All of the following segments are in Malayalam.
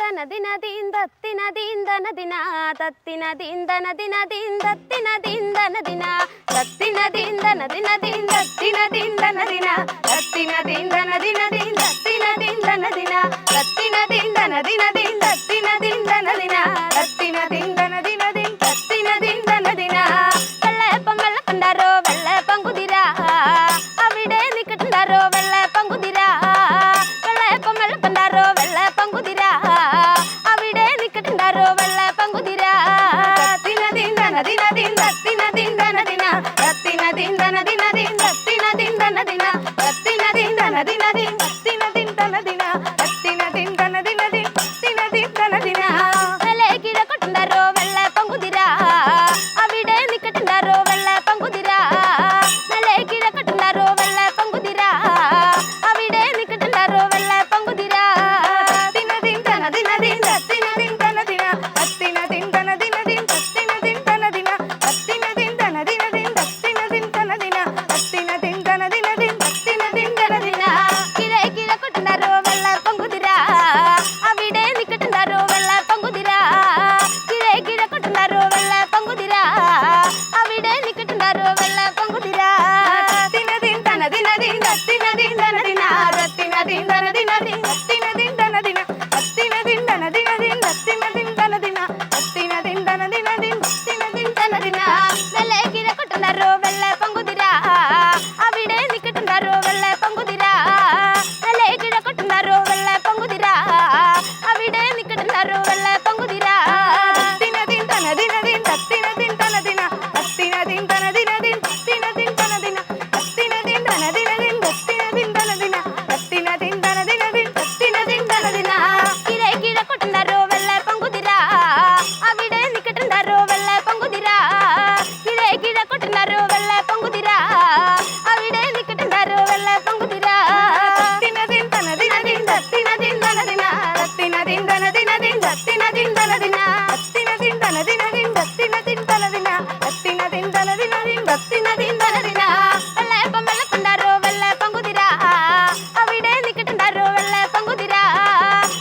ദന ദിന ദീൻ ദത്തിന ദീൻ ദന ദിന ദത്തിന ദീൻ ദന ദിന ദീൻ ദത്തിന ദീൻ ദന ദിന ദത്തിന ദീൻ ദന ദിന ദീൻ ദത്തിന ദീൻ ദന ദിന ദത്തിന ദീൻ ദന ദിന ദീൻ ദത്തിന ദീൻ ദന ദിന ദത്തിന ദീൻ ദന ദിന ദീൻ ദത്തിന ദീൻ ദന ദിന ദത്തിന ദീൻ ദന ദിന ദീൻ ദത്തിന ദീൻ ദന ദിന വെള്ളയപ്പം വെള്ളക്കണ്ടാരോ വെള്ളയപ്പം കുതിര അവിടെ നിൽക്കണ്ടാരോ വെള്ളയപ്പം കുതിര വെള്ളയപ്പം വെള്ളക്കണ്ടാരോ വെള്ളയപ്പം കുതിര അവിടെ നിൽക്കണ്ടാരോ വെള്ളയപ്പം കുതിര ദത്തിന ദീൻ ദന ദിന ദീൻ ദത്തിന ദീൻ ദന ദിന ദത്തിന ദീൻ ദന ദിന ദീൻ ദത്തിന ദീൻ ദന ദിന ദത്തിന ദീൻ ദന ദിന ദീൻ ദത്തിന ദീൻ ദന ദിന ദത്തിന ദീൻ ദന ദിന ദീൻ ദത്തിന ദീൻ ദന ദിന വെള്ളക്കിര കൊട്ടുണ്ടാരോ വെള്ളയപ്പം കുതിര അവിടെ നിൽക്കണ്ടാരോ വെള്ളയപ്പം കുതിര വെള്ളക്കിര കൊട്ടുണ്ടാരോ വെള്ളയപ്പം കുതിര അവിടെ നിൽക്കണ്ടാരോ വെള്ളയപ്പം കുതിര ദത്തിന ദീൻ ദന ദിന ദീൻ ദത്തിന ദീൻ ദന ദിന ദത്തിന ദീൻ ദന ദിന ദീൻ ദത്തിന ദീൻ ദന ദിന ദത്തിന ദീൻ ദന ദിന ദീൻ ദത്തിന ദീൻ ദന ദിന ദത്തിന ദീൻ ദന ദിന ദീൻ ദത്തിന ദീൻ ദന ദിന കിഴ കൊട്ടുണ്ടാരോ വെള്ളയപ്പം കുതിര അവിടെ നിൽക്കണ്ടാരോ വെള്ളയപ്പം കുതിര കിഴ കൊട്ടുണ്ടാരോ വെള്ളയപ്പം കുതിര അവിടെ നിൽക്കണ്ടാരോ വെള്ളയപ്പം കുതിര ദത്തിന ദീൻ ദന ദിന ദീൻ ദത്തിന ദീൻ ദന ദിന ദത്തിന ദീൻ ദന ദിന ദീൻ ദത്തിന ദീൻ ദന ദിന ദത്തിന ദീൻ ദന ദിന ദീൻ ദത്തിന ദീൻ ദന ദിന ദത്തിന ദീൻ ദന ദിന ദീൻ ദത്തിന ദീൻ ദന ദിന വെള്ളക്കിര കൊട്ടുണ്ടാരോ വെള്ളയപ്പം കുതിര അവിടെ നിൽക്കണ്ടാരോ വെള്ളയപ്പം കുതിര വെള്ളക്കിര കൊട്ടുണ്ടാരോ വെള്ളയപ്പം കുതിര അവിടെ നിൽക്കണ്ടാരോ വെള്ളയപ്പം കുതിര ദത്തിന ദീൻ ദന ദിന ദീൻ ദത്തിന ദീൻ ദന ദിന ദത്തിന ദീൻ ദന ദിന ദീൻ ദത്തിന ദീൻ ദന ദിന ദത്തിന ദീൻ ദന ദിന ദീൻ ദത്തിന ദീൻ ദന ദിന ദത്തിന ദീൻ ദന ദിന ദീൻ ദത്തിന ദീൻ ദന ദിന കിഴ കൊട്ടുണ്ടാരോ വെള്ളയപ്പം കുതിര അവിടെ നിൽക്കണ്ടാരോ വെള്ളയപ്പം കുതിര കിഴ കൊട്ടുണ്ടാരോ വെള്ളയപ്പം കുതിര അവിടെ നിൽക്കണ്ടാരോ വെള്ളയപ്പം കുതിര ദത്തിന ദീൻ ദന ദിന ദീൻ ദത്തിന ദീൻ ദന ദിന ദത്തിന ദീൻ ദന ദിന ദീൻ ദത്തിന ദീൻ ദന ദിന ദത്തിന ദീൻ ദന ദിന ദീൻ ദത്തിന ദീൻ ദന ദിന ദത്തിന ദീൻ ദന ദിന ദീൻ ദത്തിന ദീൻ ദന ദിന വെള്ളയപ്പം വെള്ളക്കണ്ടാരോ വെള്ളയപ്പം കുതിര അവിടെ നിൽക്കണ്ടാരോ വെള്ളയപ്പം കുതിര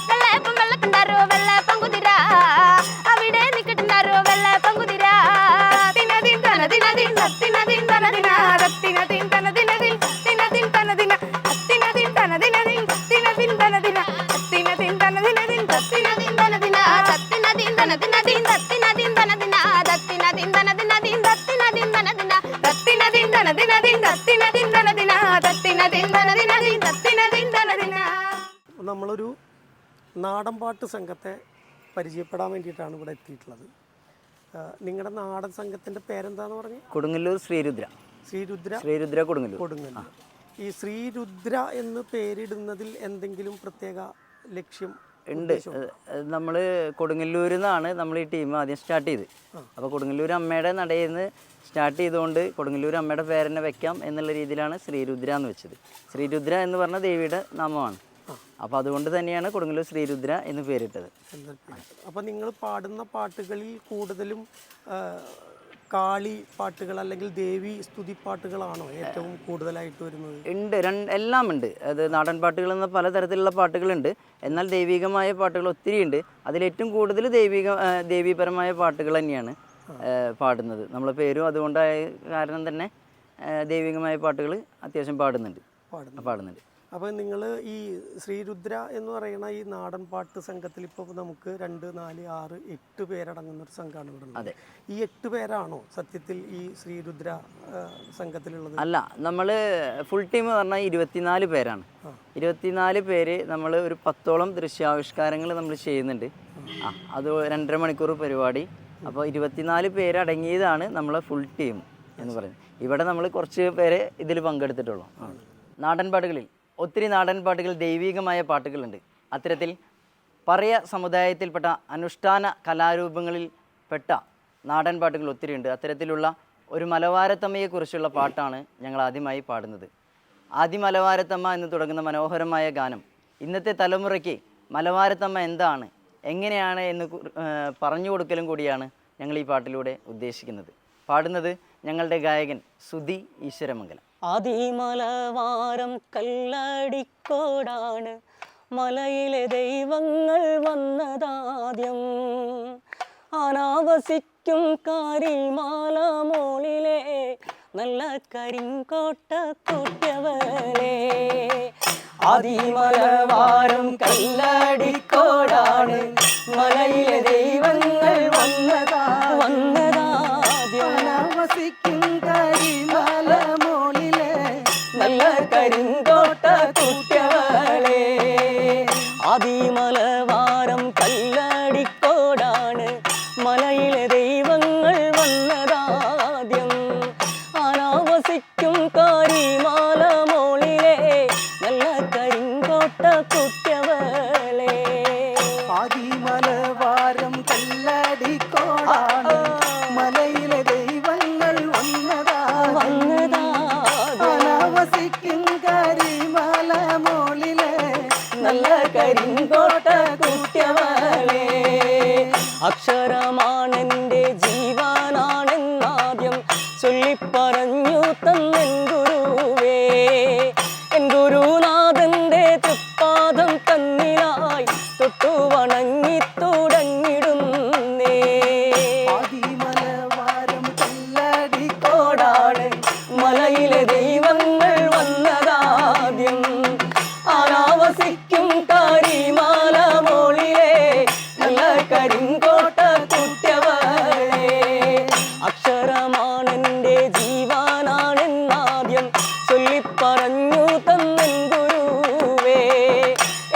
വെള്ളയപ്പം വെള്ളക്കണ്ടാരോ വെള്ളയപ്പം കുതിര അവിടെ നിൽക്കണ്ടാരോ വെള്ളയപ്പം കുതിര ദത്തിന ദീൻ ദന ദിന ദീൻ ദത്തിന ദീൻ ദന ദിന ദത്തിന ദീൻ ദന ദിന ദീൻ ദത്തിന ദീൻ ദന ദിന ദത്തിന ദീൻ ദന ദിന ദീൻ ദത്തിന ദീൻ ദന ദിന ദത്തിന ദീൻ ദന ദിന ദീൻ ദത്തിന ദീൻ ദന ദിന ദത്തിന ദീൻ ദന ദിന ദീൻ ദത്തിന ദീൻ ദന ദിന ദത്തിന ദീൻ ദന ദിന ദീൻ ദത്തിന ദീൻ ദന ദിന ദത്തിന ദീൻ ദന ദിന ദീൻ ദത്തിന ദീൻ ദന ദിന ദത്തിന ദീൻ ദന ദിന ദീൻ ദത്തിന ദീൻ ദന ദിന. നമ്മളൊരു നാടൻ പാട്ട് സംഘത്തെ പരിചയപ്പെടാൻ വേണ്ടിയിട്ടാണ് ഇവിടെ എത്തിയിട്ടുള്ളത്. നിങ്ങളുടെ നാടൻ സംഘത്തിൻ്റെ പേരെന്താന്ന് പറഞ്ഞു? കൊടുങ്ങല്ലൂർ ശ്രീരുദ്ര. ശ്രീരുദ്ര കൊടുങ്ങല്ലൂർ. ഈ ശ്രീരുദ്ര എന്ന് പേരിടുന്നതിൽ എന്തെങ്കിലും പ്രത്യേക ലക്ഷ്യം ഉണ്ട്. നമ്മൾ കൊടുങ്ങല്ലൂരിൽ നിന്നാണ് നമ്മൾ ഈ ടീം ആദ്യം സ്റ്റാർട്ട് ചെയ്ത്. അപ്പോൾ കൊടുങ്ങല്ലൂർ അമ്മയുടെ നടയിൽ നിന്ന് സ്റ്റാർട്ട് ചെയ്തുകൊണ്ട് കൊടുങ്ങല്ലൂർ അമ്മയുടെ പേരെന്നെ വെക്കാം എന്നുള്ള രീതിയിലാണ് ശ്രീരുദ്ര എന്ന് വെച്ചത്. ശ്രീരുദ്ര എന്ന് പറഞ്ഞ ദേവിയുടെ നാമമാണ്. അപ്പോൾ അതുകൊണ്ട് തന്നെയാണ് കൊടുങ്ങല്ലൂർ ശ്രീരുദ്ര എന്ന് പേരിട്ടത്. അപ്പോൾ നിങ്ങൾ പാടുന്ന പാട്ടുകളിൽ കൂടുതലും കാളി പാട്ടുകൾ അല്ലെങ്കിൽ ദേവി സ്തുതി പാട്ടുകളാണോ ഏറ്റവും കൂടുതലായിട്ട് വരുന്നത്? ഉണ്ട്, എല്ലാം ഉണ്ട്. അത് നാടൻ പാട്ടുകൾ എന്ന പലതരത്തിലുള്ള പാട്ടുകളുണ്ട്. എന്നാൽ ദൈവികമായ പാട്ടുകൾ ഒത്തിരി ഉണ്ട്. അതിലേറ്റവും കൂടുതൽ ദേവീപരമായ പാട്ടുകൾ തന്നെയാണ് പാടുന്നത്. നമ്മളെ പേരും അതുകൊണ്ടായ കാരണം തന്നെ ദൈവികമായ പാട്ടുകൾ അത്യാവശ്യം പാടുന്നുണ്ട്. അപ്പോൾ നിങ്ങൾ ഈ ശ്രീരുദ്ര എന്ന് പറയുന്ന ഈ നാടൻ പാട്ട് സംഘത്തിൽ ഇപ്പോൾ നമുക്ക് 2, 4, 6, 8 പേരടങ്ങുന്ന ഒരു സംഘമാണ് ഇവിടെ ഉള്ളത്. ഈ 8 പേരാണോ സത്യത്തിൽ ഈ ശ്രീരുദ്ര സംഘത്തിലുള്ളത്? അല്ല, നമ്മൾ ഫുൾ ടീം പറഞ്ഞാൽ 24 പേരാണ്. 24 പേര് നമ്മൾ ഒരു 10ഓളം ദൃശ്യാവിഷ്കാരങ്ങൾ നമ്മൾ ചെയ്യുന്നുണ്ട്. അത് 2.5 മണിക്കൂർ പരിപാടി. അപ്പോൾ 24 പേരടങ്ങിയതാണ് നമ്മളെ ഫുൾ ടീം എന്ന് പറയുന്നത്. ഇവിടെ നമ്മൾ കുറച്ച് പേരെ ഇതിൽ പങ്കെടുത്തിട്ടുള്ളൂ. നാടൻ പാട്ടുകളിൽ ഒത്തിരി നാടൻ പാട്ടുകൾ ദൈവികമായ പാട്ടുകളുണ്ട്. അത്തരത്തിൽ പറയ സമുദായത്തിൽപ്പെട്ട അനുഷ്ഠാന കലാരൂപങ്ങളിൽ പെട്ട നാടൻ പാട്ടുകൾ ഒത്തിരിയുണ്ട്. അത്തരത്തിലുള്ള ഒരു മലവാരത്തമ്മയെക്കുറിച്ചുള്ള പാട്ടാണ് ഞങ്ങൾ ആദ്യമായി പാടുന്നത്. ആദ്യ മലവാരത്തമ്മ എന്ന് തുടങ്ങുന്ന മനോഹരമായ ഗാനം ഇന്നത്തെ തലമുറയ്ക്ക് മലവാരത്തമ്മ എന്താണ്, എങ്ങനെയാണ് എന്ന് പറഞ്ഞു കൊടുക്കലും കൂടിയാണ് ഞങ്ങൾ ഈ പാട്ടിലൂടെ ഉദ്ദേശിക്കുന്നത്. പാടുന്നത് ഞങ്ങളുടെ ഗായകൻ സുധി ഈശ്വരമംഗലം. അതിമലവാരം കല്ലടിക്കോടാണ് മലയിലെ ദൈവങ്ങൾ വന്നതാദ്യം. അനാവസിക്കും കാരിമാല മോളിലെ നല്ല കരിങ്കോട്ട കൂട്ടിയവളെ. ആദിമലവാരം കല്ലടിക്കോടാണ് മലയിലെ ദൈവങ്ങൾ വന്നതാദ്യം. അനാവസിക്കും കരിമല മോളിലെ നല്ല കരിങ്കോട്ട കൂട്ടിയവളെ. ആദിമലവാരം കല്ലടിക്കോടാണ് മലയിലെ ദൈവങ്ങൾ വന്നതാദ്യം. അനാവസിക്കും കാരിമാല മോളിലെ നല്ല കരിങ്കോട്ട കൂട്ടിയവളെ. ആദിമലവാരം കല്ലടിക്കോടാണ് മലയിലെ ദൈവങ്ങൾ വന്നതാദ്യം. അനാവസിക്കും കരിമല മോളിലെ നല്ല കരിങ്കോട്ട കൂട്ടിയവളെ. അക്ഷരമാണെൻ്റെ ജീവനാണെന്നാദ്യം ചൊല്ലിപ്പറഞ്ഞു തന്നെൻ ഗുരുവേ. എൻ ഗുരുനാഥൻ്റെ തൃപ്പാദം തന്നിലായി തൊട്ടു വണങ്ങി തുടങ്ങിടുന്നേ. ആദിമലവാരം കല്ലടിക്കോടാണ് മലയിലെ ദൈവങ്ങൾ വന്നതാദ്യം. അനാവസിക്കും കാരിമാല മോളിലെ നല്ല കരിങ്കോട്ട കൂട്ടിയവളെ. അക്ഷരമാണെൻ്റെ ജീവനാണെന്നാദ്യം ചൊല്ലിപ്പറഞ്ഞു തന്നെൻ ഗുരുവേ.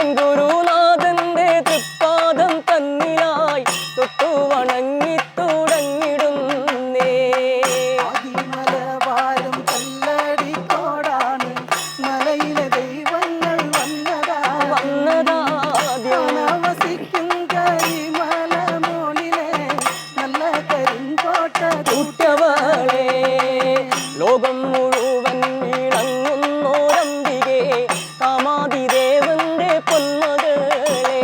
എൻ ഗുരുനാഥൻ്റെ തൃപ്പാദം തന്നിലായി തൊട്ടു വണങ്ങി തുടങ്ങിടുന്നേ. ആദിമലവാരം കല്ലടിക്കോടാണ് മലയിലെ ദൈവങ്ങൾ വന്നതാദ്യം. അനാവസിക്കും കരിമല മോളിലെ നല്ല കരിങ്കോട്ട കൂട്ടിയവളെ. ലോകം മുഴുവൻ ഇളങ്ങുന്നോരംബികെ കാമാതിദേവന്റെ പൊന്മകളെ.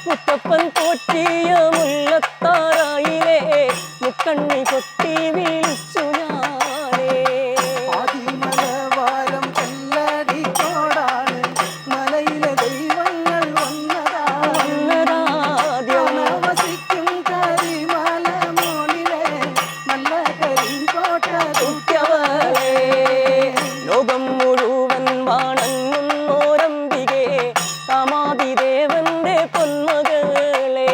മുത്തപ്പൻ പോറ്റിയ മുല്ലത്താറായിലെ മുക്കണ്ണി കൊട്ടി വിളിച്ചു ഞാനേ. ആദിമലവാരം കല്ലടിക്കോടാണ് മലയിലെ ദൈവങ്ങൾ വന്നതാദ്യം. അനാവസിക്കും കരിമല മോളിലെ നല്ല കരിങ്കോട്ട കൂട്ടിയവളെ. ലോകം മുഴുവൻ വണങ്ങുന്നോരംബികെ കാമാതിദേവന്റെ പൊന്മകളെ.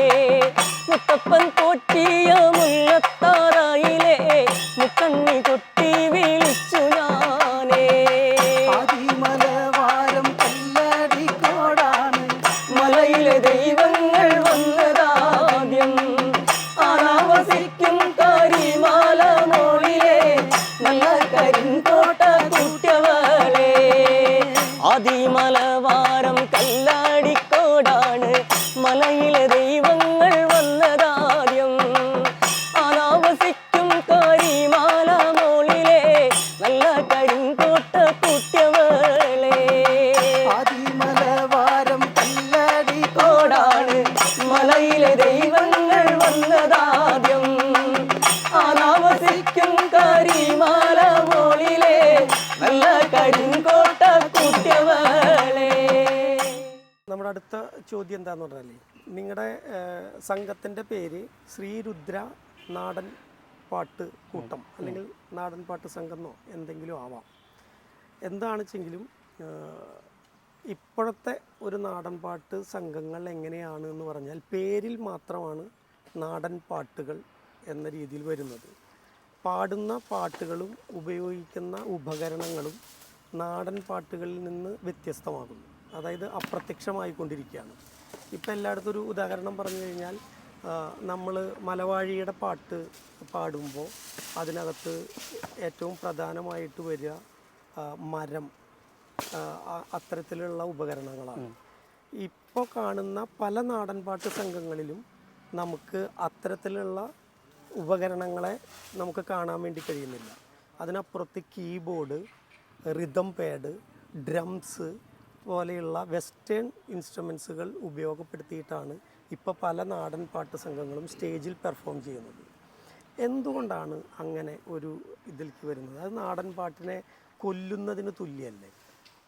മുത്തപ്പൻ പോറ്റിയ മുല്ലത്താറായിലെ മുക്കണ്ണി കൊട്ടി വിളിച്ചു ഞാനേ. ആദിമലവാരം കല്ലടിക്കോടാണ് മലയിലെ ദൈവങ്ങൾ വന്നതാദ്യം. അനാവസിക്കും കാരിമാല മോളിലെ നല്ല കരിങ്കോട്ട കൂട്ടിയവളെ. ആദിമലവാരം കല്ലടിക്കോടാണ് മലയിലെ ദൈവങ്ങൾ വന്നതാദ്യം. അനാവസിക്കും കാരിമാല മോളിലെ നല്ല കരിങ്കോട്ട കൂട്ടിയവളെ. ആദിമലവാരം കോടാണ് മലയിലെ ദൈവങ്ങൾ വന്നതാദ്യം. അനാവസിക്കും കരിമാല മോളിലെ നല്ല കരിങ്കോട്ട കൂട്ടിയവളെ. നമ്മുടെ അടുത്ത ചോദ്യം എന്താന്ന് പറഞ്ഞാൽ നിങ്ങളുടെ സംഘത്തിൻ്റെ പേര് ശ്രീരുദ്ര നാടൻ പാട്ട് കൂട്ടം അല്ലെങ്കിൽ നാടൻ പാട്ട് സംഘം എന്നോ എന്തെങ്കിലും ആവാം. എന്താണെച്ചെങ്കിലും ഇപ്പോഴത്തെ ഒരു നാടൻ പാട്ട് സംഘങ്ങൾ എങ്ങനെയാണ് എന്ന് പറഞ്ഞാൽ പേരിൽ മാത്രമാണ് നാടൻ പാട്ടുകൾ എന്ന രീതിയിൽ വരുന്നത്. പാടുന്ന പാട്ടുകളും ഉപയോഗിക്കുന്ന ഉപകരണങ്ങളും നാടൻ പാട്ടുകളിൽ നിന്ന് വ്യത്യസ്തമാകുന്നു. അതായത് അപ്രത്യക്ഷമായിക്കൊണ്ടിരിക്കുകയാണ്. ഇപ്പം എല്ലായിടത്തും ഒരു ഉദാഹരണം പറഞ്ഞു കഴിഞ്ഞാൽ നമ്മൾ മലവാഴിയുടെ പാട്ട് പാടുമ്പോൾ അതിനകത്ത് ഏറ്റവും പ്രധാനമായിട്ട് വരിക മരം, അത്തരത്തിലുള്ള ഉപകരണങ്ങളാണ്. ഇപ്പോൾ കാണുന്ന പല നാടൻ പാട്ട് സംഘങ്ങളിലും നമുക്ക് അത്തരത്തിലുള്ള ഉപകരണങ്ങളെ നമുക്ക് കാണാൻ വേണ്ടി കഴിയുന്നില്ല. അതിനപ്പുറത്ത് കീബോർഡ്, റിതം പാഡ്, ഡ്രംസ് പോലെയുള്ള വെസ്റ്റേൺ ഇൻസ്ട്രുമെൻസുകൾ ഉപയോഗപ്പെടുത്തിയിട്ടാണ് ഇപ്പോൾ പല നാടൻ പാട്ട് സംഘങ്ങളും സ്റ്റേജിൽ പെർഫോം ചെയ്യുന്നത്. എന്തുകൊണ്ടാണ് അങ്ങനെ ഒരു ഇതിലേക്ക് വരുന്നത്? അത് നാടൻ പാട്ടിനെ കൊല്ലുന്നതിന് തുല്യമല്ലേ?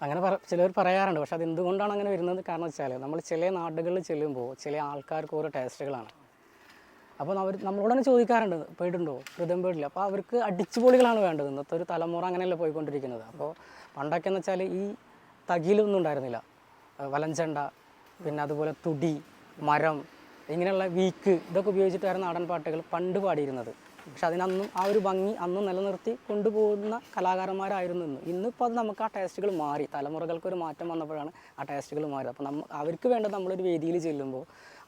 അങ്ങനെ ചിലർ പറയാറുണ്ട്. പക്ഷെ അത് എന്തുകൊണ്ടാണ് അങ്ങനെ വരുന്നത് കാരണം വെച്ചാൽ നമ്മൾ ചില നാടുകളിൽ ചെല്ലുമ്പോൾ ചില ആൾക്കാർക്ക് ഓരോ ടേസ്റ്റുകളാണ്. അപ്പോൾ നമ്മളോട് തന്നെ ചോദിക്കാറുണ്ട് പോയിട്ടുണ്ടോ, ഹൃദയം പോയിട്ടില്ല. അപ്പോൾ അവർക്ക് അടിച്ചുപൊളികളാണ് വേണ്ടത്. ഇന്നത്തെ ഒരു തലമുറ അങ്ങനെയല്ല പോയിക്കൊണ്ടിരിക്കുന്നത്. അപ്പോൾ പണ്ടൊക്കെ എന്ന് വെച്ചാൽ ഈ തകിലൊന്നും ഉണ്ടായിരുന്നില്ല. വലഞ്ചണ്ട, പിന്നെ അതുപോലെ തുടി, മരം, ഇങ്ങനെയുള്ള വീക്ക്, ഇതൊക്കെ ഉപയോഗിച്ചിട്ടായിരുന്നു നാടൻ പാട്ടുകൾ പണ്ട് പാടിയിരുന്നത്. പക്ഷെ അതിനന്നും ആ ഒരു ഭംഗി അന്നും നിലനിർത്തി കൊണ്ടുപോകുന്ന കലാകാരന്മാരായിരുന്നു ഇന്നിപ്പോൾ അത് നമുക്ക് ആ ടേസ്റ്റുകൾ മാറി. തലമുറകൾക്കൊരു മാറ്റം വന്നപ്പോഴാണ് ആ ടേസ്റ്റുകൾ മാറിയത്. അപ്പോൾ അവർക്ക് വേണ്ടത് നമ്മളൊരു വേദിയിൽ ചെല്ലുമ്പോൾ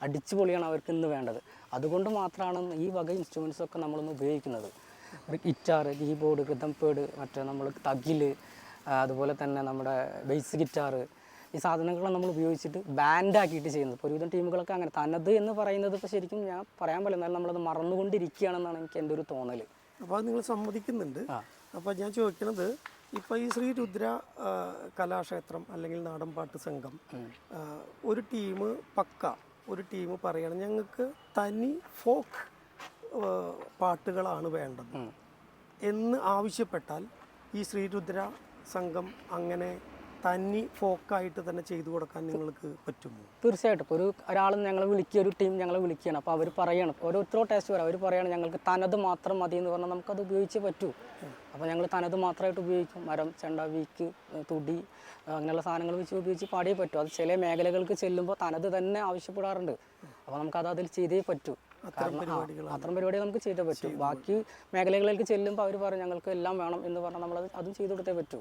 അടിച്ചു പൊളിയാണ് അവർക്ക് ഇന്ന് വേണ്ടത്. അതുകൊണ്ട് മാത്രമാണ് ഈ വക ഇൻസ്ട്രുമെൻസൊക്കെ നമ്മളൊന്ന് ഉപയോഗിക്കുന്നത്. ഗിറ്റാർ, കീബോർഡ്, റിതം പേഡ്, മറ്റേ നമ്മൾ തകില്, അതുപോലെ തന്നെ നമ്മുടെ ബേസ് ഗിറ്റാർ, ഈ സാധനങ്ങൾ നമ്മൾ ഉപയോഗിച്ചിട്ട് ബാൻഡാക്കിയിട്ട് ചെയ്യുന്നത്. ഇപ്പോൾ ഒരുവിധം ടീമുകളൊക്കെ അങ്ങനെ തനത് എന്ന് പറയുന്നത് ഇപ്പോൾ ശരിക്കും ഞാൻ പറയാൻ പറ്റില്ല, എന്നാലും നമ്മളത് മറന്നുകൊണ്ടിരിക്കുകയാണെന്നാണ് എനിക്ക് എൻ്റെ ഒരു തോന്നൽ. അപ്പോൾ അത് നിങ്ങൾ സമ്മതിക്കുന്നുണ്ട്. അപ്പോൾ ഞാൻ ചോദിക്കുന്നത്, ഇപ്പോൾ ഈ ശ്രീ രുദ്ര കലാക്ഷേത്രം അല്ലെങ്കിൽ നാടൻപാട്ട് സംഘം ഒരു ടീം പറയണം ഞങ്ങൾക്ക് തനി ഫോക്ക് പാട്ടുകളാണ് വേണ്ടത് എന്ന് ആവശ്യപ്പെട്ടാൽ ഈ ശ്രീരുദ്ര സംഘം അങ്ങനെ തനി ഫോക്കായിട്ട് തന്നെ ചെയ്തു കൊടുക്കാൻ നിങ്ങൾക്ക് പറ്റുമോ? തീർച്ചയായിട്ടും. ഇപ്പോൾ ഒരാൾ ഞങ്ങളെ ഒരു ടീം ഞങ്ങളെ വിളിക്കുകയാണ്. അപ്പോൾ അവർ പറയണം, ഓരോരുത്തരോ ടേസ്റ്റ് വരാം, അവർ പറയണം ഞങ്ങൾക്ക് തനത് മാത്രം മതി എന്ന് പറഞ്ഞാൽ നമുക്കത് ഉപയോഗിച്ചേ പറ്റൂ. അപ്പോൾ ഞങ്ങൾ തനത് മാത്രമായിട്ട് ഉപയോഗിക്കും. മരം, ചെണ്ട, വീക്ക്, തുടി, അങ്ങനെയുള്ള സാധനങ്ങൾ വെച്ച് ഉപയോഗിച്ച് പാടിയേ പറ്റൂ. അത് ചില മേഖലകൾക്ക് ചെല്ലുമ്പോൾ തനത് തന്നെ ആവശ്യപ്പെടാറുണ്ട്. അപ്പോൾ നമുക്കത് അതിൽ ചെയ്തേ പറ്റൂ. കാരണം അത്തരം പരിപാടി നമുക്ക് ചെയ്തേ പറ്റൂ. ബാക്കി മേഖലകളിലേക്ക് ചെല്ലുമ്പോൾ അവർ പറയും ഞങ്ങൾക്ക് എല്ലാം വേണം എന്ന് പറഞ്ഞാൽ നമ്മളത് അതും ചെയ്തു കൊടുത്തേ പറ്റൂ.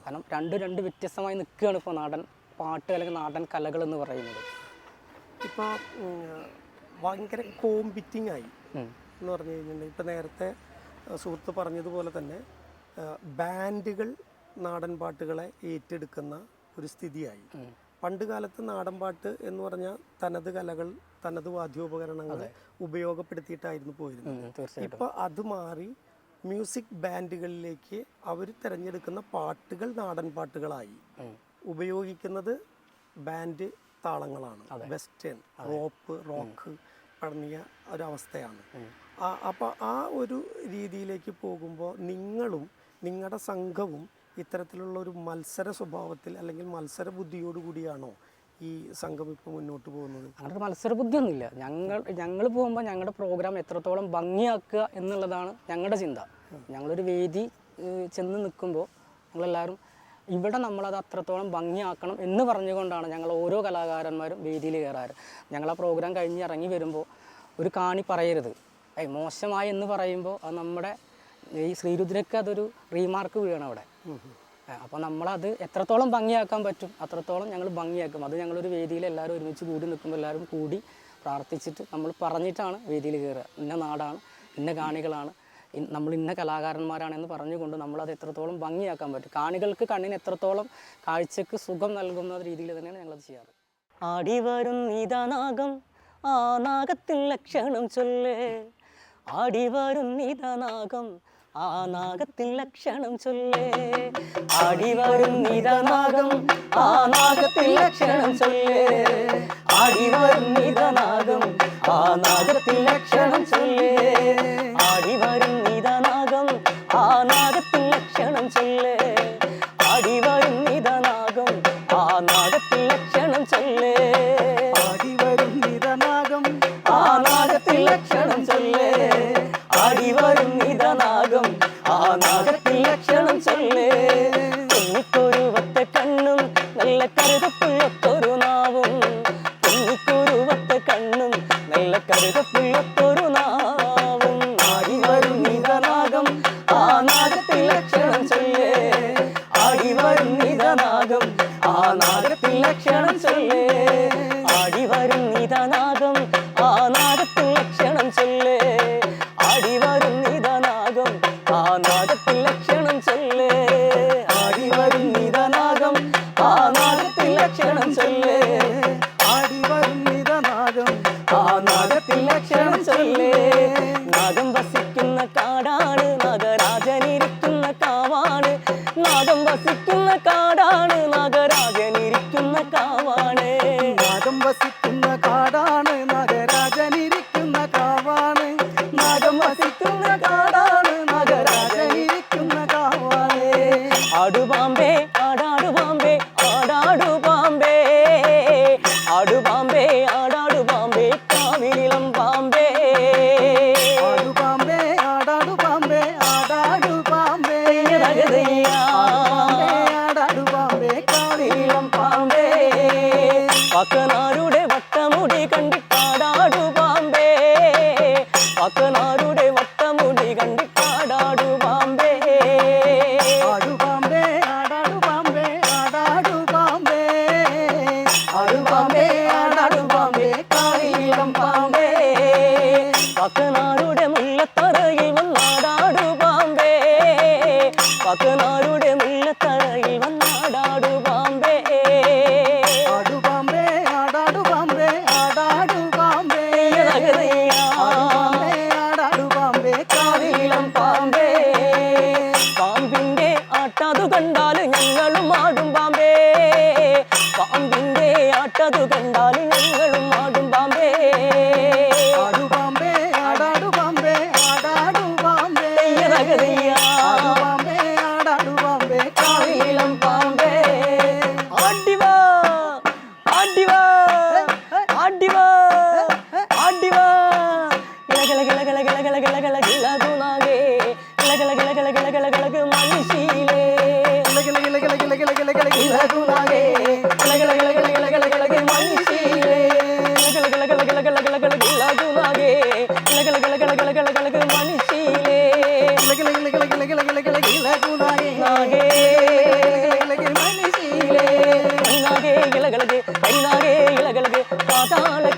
കാരണം രണ്ട് വ്യത്യസ്തമായി നിൽക്കുകയാണ് ഇപ്പോൾ നാടൻ പാട്ട് അല്ലെങ്കിൽ നാടൻ കലകൾ എന്ന് പറയുന്നത്. ഇപ്പോൾ ഭയങ്കര കോമ്പിറ്റിംഗ് ആയി എന്ന് പറഞ്ഞു കഴിഞ്ഞിട്ടുണ്ടെങ്കിൽ, ഇപ്പോൾ നേരത്തെ സുഹൃത്ത് പറഞ്ഞതുപോലെ തന്നെ ബാൻഡുകൾ നാടൻ പാട്ടുകളെ ഏറ്റെടുക്കുന്ന ഒരു സ്ഥിതിയായി. പണ്ട് കാലത്ത് നാടൻ പാട്ട് എന്ന് പറഞ്ഞാൽ തനത് കലകൾ, തനത് വാദ്യോപകരണങ്ങൾ ഉപയോഗപ്പെടുത്തിയിട്ടായിരുന്നു പോയിരുന്നത്. ഇപ്പോൾ അത് മാറി മ്യൂസിക് ബാൻഡുകളിലേക്ക് അവർ തിരഞ്ഞെടുക്കുന്ന പാട്ടുകൾ നാടൻ പാട്ടുകളായി. ഉപയോഗിക്കുന്നത് ബാൻഡ് താളങ്ങളാണ്, വെസ്റ്റേൺ, റോക്ക് അടങ്ങിയ ഒരവസ്ഥയാണ്. അപ്പോൾ ആ ഒരു രീതിയിലേക്ക് പോകുമ്പോൾ നിങ്ങളുടെ സംഘവും ഇത്തരത്തിലുള്ള ഒരു മത്സര സ്വഭാവത്തിൽ അല്ലെങ്കിൽ മത്സര ബുദ്ധിയോടുകൂടിയാണോ ഈ സംഘം ഇപ്പോൾ മുന്നോട്ട് പോകുന്നത്? അങ്ങനെ മത്സര ബുദ്ധിയൊന്നുമില്ല. ഞങ്ങൾ പോകുമ്പോൾ ഞങ്ങളുടെ പ്രോഗ്രാം എത്രത്തോളം ഭംഗിയാക്കുക എന്നുള്ളതാണ് ഞങ്ങളുടെ ചിന്ത. ഞങ്ങളൊരു വേദി ചെന്ന് നിൽക്കുമ്പോൾ ഞങ്ങളെല്ലാവരും ഇവിടെ നമ്മളത് അത്രത്തോളം ഭംഗിയാക്കണം എന്ന് പറഞ്ഞുകൊണ്ടാണ് ഞങ്ങൾ ഓരോ കലാകാരന്മാരും വേദിയിൽ കയറാറ്. ഞങ്ങൾ ആ പ്രോഗ്രാം കഴിഞ്ഞ് ഇറങ്ങി വരുമ്പോൾ ഒരു കാണി പറയരുത്, മോശമായി എന്ന് പറയുമ്പോൾ അത് നമ്മുടെ ഈ ശ്രീരുദ്രയ്ക്ക് അതൊരു റീമാർക്ക് വീഴണം അവിടെ. അപ്പോൾ നമ്മളത് എത്രത്തോളം ഭംഗിയാക്കാൻ പറ്റും അത്രത്തോളം ഞങ്ങൾ ഭംഗിയാക്കും. അത് ഞങ്ങളൊരു വേദിയിൽ എല്ലാവരും ഒരുമിച്ച് കൂടി നിൽക്കുമ്പോൾ എല്ലാവരും കൂടി പ്രാർത്ഥിച്ചിട്ട് നമ്മൾ പറഞ്ഞിട്ടാണ് വേദിയിൽ കയറുക. ഇന്ന നാടാണ്, ഇന്ന കാണികളാണ്, നമ്മൾ ഇന്ന കലാകാരന്മാരാണെന്ന് പറഞ്ഞുകൊണ്ട് നമ്മളത് എത്രത്തോളം ഭംഗിയാക്കാൻ പറ്റും. കാണികൾക്ക് കണ്ണിന് എത്രത്തോളം കാഴ്ചക്ക് സുഖം നൽകുന്ന രീതിയിൽ തന്നെയാണ് ഞങ്ങളത് ചെയ്യാറ്. ആടി വരും നീതാനാഗം, ആ നാഗത്തിൽ ലക്ഷണം ചൊല്ലേ. ആടി വരും നീതാനാഗം, ആ നാഗത്തിൽ ലക്ഷണം ചൊല്ലേ. ആടി വരും നീതാനാഗം, ആ നാഗത്തിൽ ലക്ഷണം ചൊല്ലേ. ആടി വരും നീതാനാഗം, ആ നാഗത്തിൽ ലക്ഷണം ചൊല്ലേ. ആടി വരും നീതാനാഗം, ആ നാഗത്തിൽ ലക്ഷണം ചൊല്ലേ. ആടി വരും നീതാനാഗം, ആ നാഗത്തിൽ ലക്ഷണം ചൊല്ലേ. ആടി വരും നിതനാഗം, ആ നാഗത്തിൽ ലക്ഷണം ചൊല്ലേ. ആടി വരും നീതനാഗം, ആ നാഗത്തിൽ ലക്ഷണം ചൊല്ലേ. കുഞ്ഞിക്കൊരുവത്ത കണ്ണും നല്ല കരുതപ്പുള്ളത്തൊരു നാവും. കുഞ്ഞിക്കൊരുവത്ത കണ്ണും നല്ല കരുതപ്പുള്ളത്തൊരു നാവും. ആടി വരും നീതനാഗം, ആ നാഗത്തിൽ ലക്ഷണം ചൊല്ലേ. ആടി വരും നീതനാഗം, ആ നാഗത്തിൽ ലക്ഷണം ചൊല്ലേ. ആടി വരും നീതനാഗം, ആ നാഗത്തിൽ ലക്ഷണം ചൊല്ലേ. ആടി വരും നീതനാഗം, ആ നാഗത്തിൽ ലക്ഷണം ചൊല്ലേ. ആടി വരും നീതനാഗം, ആ നാഗത്തിൽ ലക്ഷണം ചൊല്ലേ. ആടി വരും നിതനാഗം, ആ നാഗത്തിൽ ലക്ഷണം ചൊല്ലേ. നാഗം വസിക്കുന്ന കാടാണ്, നാഗരാജനിരിക്കുന്ന കാവാണ്. നാഗം വസിക്കുന്ന കാടാണ്, നാഗരാജനിരിക്കുന്ന കാവാണ്. നാഗം വസിക്കുന്ന കാടാണ്, നാഗരാജനിരിക്കുന്ന കാവാണ്. നാഗം വസിക്കുന്ന കാടാണ്, നാഗരാജനിരിക്കുന്ന കാവാണ്. ആടുപാമ്പേ ആടാടുപാമ്പേ,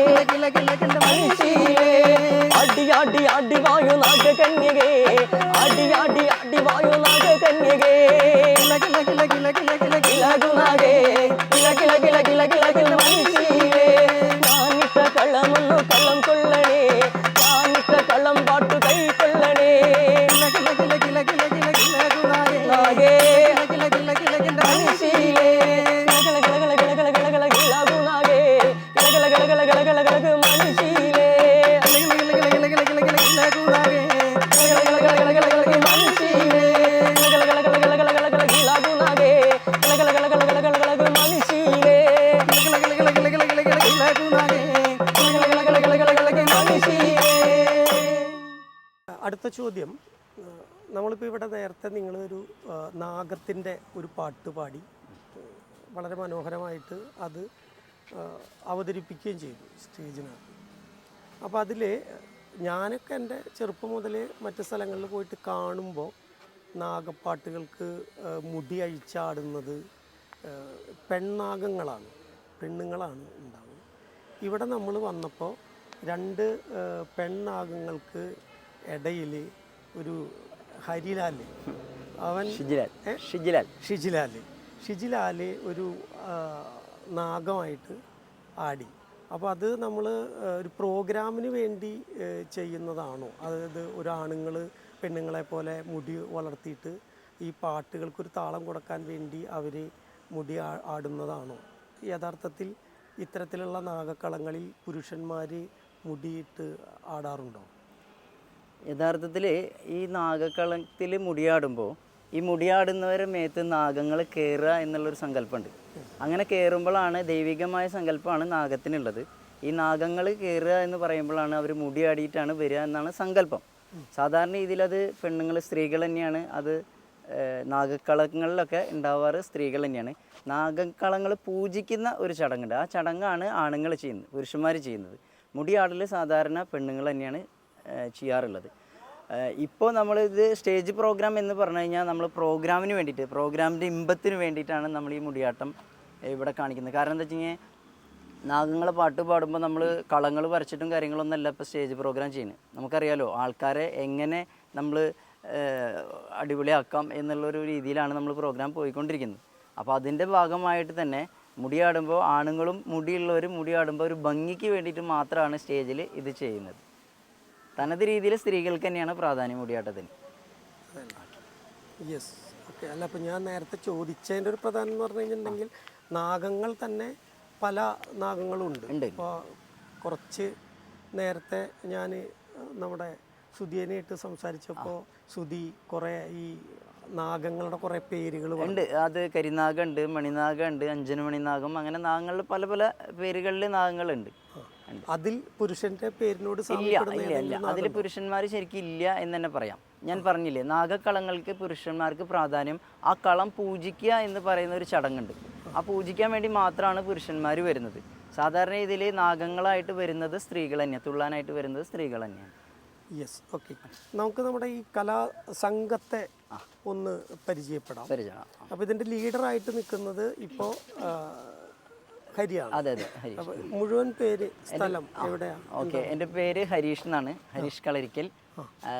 കില കില കില മണിശീലേ ആടി ആടി ആടി വായു നാഗകന്യകേ ആടി ആടി ആടി വായു നാഗകന്യകേ കില കില കില കില കില കില കിലകുനാഗേ കില കില കില കില കില കില മണിശീലേ ഞാനിട്ട കള്ളമൊന്നു കള്ളം കൊള്ളണേ ഞാനിട്ട കള്ളം പാട്ടു കൈ കൊള്ളണേ കില കില കില കില കില കില കില ഗുണായേ നാഗേ കില കില കില കില മണിശീലേ കില കില കില കില കില കില കില കിലകുനാഗേ കില കില കില കില കില കില കില കില മണിശീലേ കില കില കില കില കില കില കില കില ഗുണായേ കില കില കില കില കില കില കില മണിശീലേ കില കില കില കില കില കില കില കിലകുനാഗേ കില കില കില കില കില കില കില കില മണിശീലേ കില കില കില കില കില കില കില കില ഗുണായേ കില കില കില കില കില കില കില മണിശീലേ. അടുത്ത ചോദ്യം, നമ്മളിപ്പോൾ ഇവിടെ നേരത്തെ നിങ്ങളൊരു നാഗത്തിൻ്റെ ഒരു പാട്ട് പാടി വളരെ മനോഹരമായിട്ട് അത് അവതരിപ്പിക്കുകയും ചെയ്തു സ്റ്റേജിനകത്ത്. അപ്പോൾ അതിൽ ഞാനൊക്കെ എൻ്റെ ചെറുപ്പം മുതലേ മറ്റ് സ്ഥലങ്ങളിൽ പോയിട്ട് കാണുമ്പോൾ നാഗപ്പാട്ടുകൾക്ക് മുടി അഴിച്ചാടുന്നത് പെണ്ണാഗങ്ങളാണ്, പെണ്ണുങ്ങളാണ് ഉണ്ടാവുന്നത്. ഇവിടെ നമ്മൾ വന്നപ്പോൾ രണ്ട് പെണ്ണാഗങ്ങൾക്ക് ഇടയിൽ ഒരു ഹരിലാൽ, അവൻ ഷിജിലാൽ ഒരു നാഗമായിട്ട് ആടി. അപ്പോൾ അത് നമ്മൾ ഒരു പ്രോഗ്രാമിന് വേണ്ടി ചെയ്യുന്നതാണോ, അതായത് ഒരാണുങ്ങൾ പെണ്ണുങ്ങളെ പോലെ മുടി വളർത്തിയിട്ട് ഈ പാട്ടുകൾക്കൊരു താളം കൊടുക്കാൻ വേണ്ടി അവർ മുടി ആടുന്നതാണോ? യഥാർത്ഥത്തിൽ ഇത്തരത്തിലുള്ള നാഗക്കളങ്ങളിൽ പുരുഷന്മാർ മുടിയിട്ട് ആടാറുണ്ടോ? യഥാർത്ഥത്തിൽ ഈ നാഗക്കളത്തിൽ മുടിയാടുമ്പോൾ ഈ മുടിയാടുന്നവരെ മേത്ത് നാഗങ്ങൾ കയറുക എന്നുള്ളൊരു സങ്കല്പമുണ്ട്. അങ്ങനെ കയറുമ്പോഴാണ് ദൈവികമായ സങ്കല്പമാണ് നാഗത്തിനുള്ളത്. ഈ നാഗങ്ങൾ കയറുക എന്ന് പറയുമ്പോഴാണ് അവർ മുടിയാടിയിട്ടാണ് വരിക എന്നാണ് സങ്കല്പം. സാധാരണ രീതിയിൽ അത് പെണ്ണുങ്ങൾ, സ്ത്രീകൾ തന്നെയാണ് അത് നാഗക്കളങ്ങളിലൊക്കെ ഉണ്ടാവാറ്, സ്ത്രീകൾ തന്നെയാണ്. നാഗക്കളങ്ങൾ പൂജിക്കുന്ന ഒരു ചടങ്ങുണ്ട്, ആ ചടങ്ങാണ് ആണുങ്ങൾ ചെയ്യുന്നത്, പുരുഷന്മാർ ചെയ്യുന്നത്. മുടിയാടൽ സാധാരണ പെണ്ണുങ്ങൾ തന്നെയാണ് ചെയ്യാറുള്ളത്. ഇപ്പോൾ നമ്മളിത് സ്റ്റേജ് പ്രോഗ്രാം എന്ന് പറഞ്ഞു കഴിഞ്ഞാൽ നമ്മൾ പ്രോഗ്രാമിന് വേണ്ടിയിട്ട്, പ്രോഗ്രാമിൻ്റെ ഇമ്പത്തിന് വേണ്ടിയിട്ടാണ് നമ്മൾ ഈ മുടിയാട്ടം ഇവിടെ കാണിക്കുന്നത്. കാരണം എന്താ വെച്ച് കഴിഞ്ഞാൽ നാഗങ്ങളെ പാട്ട് പാടുമ്പോൾ നമ്മൾ കളങ്ങൾ വരച്ചിട്ടും കാര്യങ്ങളൊന്നുമല്ല ഇപ്പോൾ സ്റ്റേജ് പ്രോഗ്രാം ചെയ്യുന്നത്. നമുക്കറിയാലോ ആൾക്കാരെ എങ്ങനെ നമ്മൾ അടിപൊളിയാക്കാം എന്നുള്ളൊരു രീതിയിലാണ് നമ്മൾ പ്രോഗ്രാം പോയിക്കൊണ്ടിരിക്കുന്നത്. അപ്പോൾ അതിൻ്റെ ഭാഗമായിട്ട് തന്നെ മുടിയാടുമ്പോൾ ആണുങ്ങളും മുടിയുള്ളവരും മുടിയാടുമ്പോൾ ഒരു ഭംഗിക്ക് വേണ്ടിയിട്ട് മാത്രമാണ് സ്റ്റേജിൽ ഇത് ചെയ്യുന്നത്. തനത് രീതിയിൽ സ്ത്രീകൾക്ക് തന്നെയാണ് പ്രാധാന്യം മുടിയാട്ടത്തിന്. Yes, okay. അല്ല, അപ്പോൾ ഞാൻ നേരത്തെ ചോദിച്ചതിൻ്റെ ഒരു പ്രധാനം എന്ന് പറഞ്ഞു കഴിഞ്ഞിട്ടുണ്ടെങ്കിൽ നാഗങ്ങൾ തന്നെ പല നാഗങ്ങളും ഉണ്ട്. ഇപ്പോൾ കുറച്ച് നേരത്തെ ഞാൻ നമ്മുടെ സുധിയനായിട്ട് സംസാരിച്ചപ്പോൾ സുധി കുറേ ഈ നാഗങ്ങളുടെ കുറേ പേരുകൾ ഉണ്ട്. അത് കരിനാഗം ഉണ്ട്, മണിനാഗം ഉണ്ട്, അഞ്ജന മണിനാഗം, അങ്ങനെ നാഗങ്ങളിൽ പല പല പേരുകളിൽ നാഗങ്ങളുണ്ട്. അതിൽ പുരുഷന്റെ പേരിനോട് ഇല്ല, അതിൽ പുരുഷന്മാർ ശരിക്കും ഇല്ല എന്ന് തന്നെ പറയാം. ഞാൻ പറഞ്ഞില്ലേ, നാഗക്കളങ്ങൾക്ക് പുരുഷന്മാർക്ക് പ്രാധാന്യം. ആ കളം പൂജിക്കുക എന്ന് പറയുന്ന ഒരു ചടങ്ങുണ്ട്, ആ പൂജിക്കാൻ വേണ്ടി മാത്രമാണ് പുരുഷന്മാർ വരുന്നത്. സാധാരണ ഇതിൽ നാഗങ്ങളായിട്ട് വരുന്നത് സ്ത്രീകൾ തന്നെയാണ്, തുള്ളാനായിട്ട് വരുന്നത് സ്ത്രീകൾ തന്നെയാണ്. Yes, okay. നമുക്ക് നമ്മുടെ ഈ കലാസംഘത്തെ ഒന്ന് പരിചയപ്പെടാം. അപ്പോൾ ഇതിൻ്റെ ലീഡറായിട്ട് നിൽക്കുന്നത് ഇപ്പോൾ ഹരിയാണ്. അതെ അതെ, ഹരീഷ്. മുഴുവൻ പേര്, സ്ഥലം എവിടെയാണ്? ഓക്കെ, എൻ്റെ പേര് ഹരീഷ് എന്നാണ്, ഹരീഷ് കളരിക്കൽ.